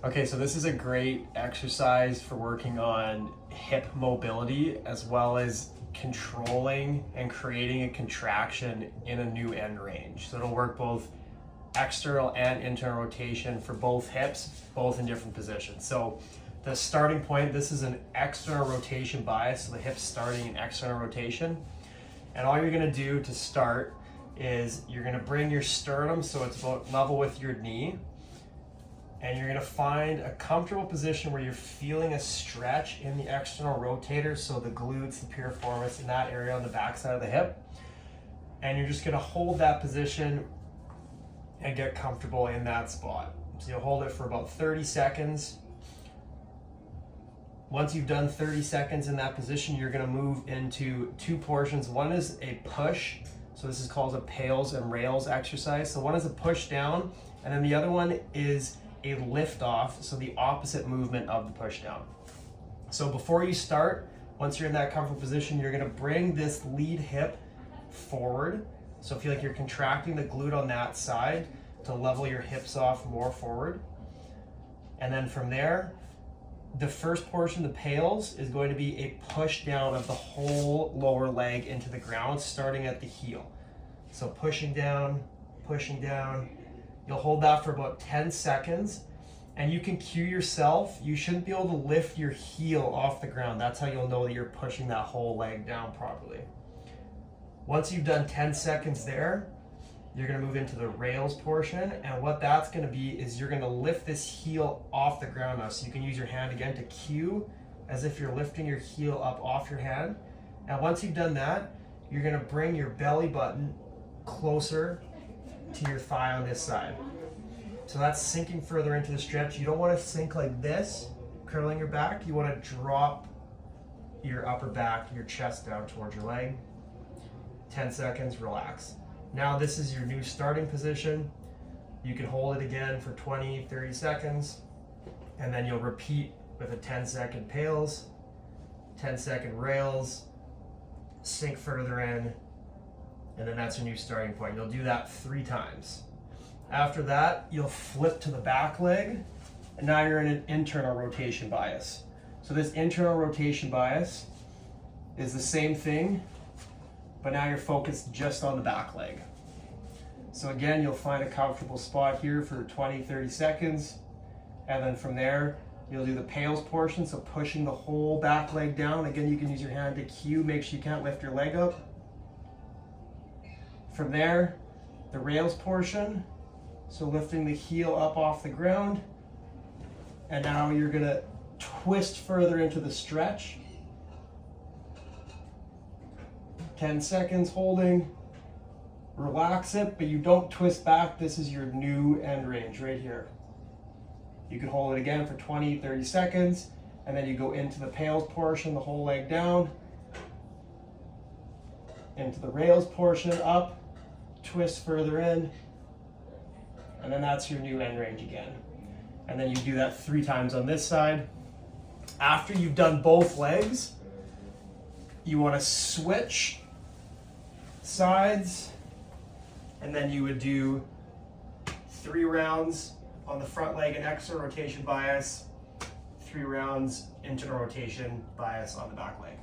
Okay, so this is a great exercise for working on hip mobility as well as controlling and creating a contraction in a new end range. So it'll work both external and internal rotation for both hips, both in different positions. So the starting point, this is an external rotation bias, so the hips starting in external rotation. And all you're gonna do to start is you're gonna bring your sternum so it's about level with your knee, and you're gonna find a comfortable position where you're feeling a stretch in the external rotator, so the glutes, the piriformis, in that area on the backside of the hip. And you're just gonna hold that position and get comfortable in that spot. So you'll hold it for about 30 seconds. Once you've done 30 seconds in that position, you're gonna move into two portions. One is a push, so this is called a PAILs and RAILs exercise. So one is a push down, and then the other one is a lift off, so the opposite movement of the push down. So before you start, once you're in that comfortable position, you're gonna bring this lead hip forward. So feel like you're contracting the glute on that side to level your hips off more forward. And then from there, the first portion, the PAILs, is going to be a push down of the whole lower leg into the ground, starting at the heel. So pushing down, pushing down. You'll hold that for about 10 seconds, and you can cue yourself. You shouldn't be able to lift your heel off the ground. That's how you'll know that you're pushing that whole leg down properly. Once you've done 10 seconds there, you're gonna move into the rails portion, and what that's gonna be is you're gonna lift this heel off the ground now. So you can use your hand again to cue as if you're lifting your heel up off your hand. And once you've done that, you're gonna bring your belly button closer to your thigh on this side. So that's sinking further into the stretch. You don't want to sink like this, curling your back. You want to drop your upper back, your chest down towards your leg. 10 seconds, relax. Now this is your new starting position. You can hold it again for 20, 30 seconds, and then you'll repeat with a 10-second PAILs, 10-second rails, sink further in, and then that's your new starting point. You'll do that 3 times. After that, you'll flip to the back leg, and now you're in an internal rotation bias. So this internal rotation bias is the same thing, but now you're focused just on the back leg. So again, you'll find a comfortable spot here for 20, 30 seconds, and then from there, you'll do the PAILs portion, so pushing the whole back leg down. Again, you can use your hand to cue, make sure you can't lift your leg up. From there, the rails portion, so lifting the heel up off the ground, and now you're gonna twist further into the stretch. 10 seconds holding, relax it, but you don't twist back. This is your new end range right here. You can hold it again for 20, 30 seconds, and then you go into the PAILs portion, the whole leg down, into the rails portion, up, twist further in, and then that's your new end range again. And then you do that 3 times on this side. After you've done both legs, you want to switch sides, and then you would do 3 rounds on the front leg in external rotation bias, 3 rounds internal rotation bias on the back leg.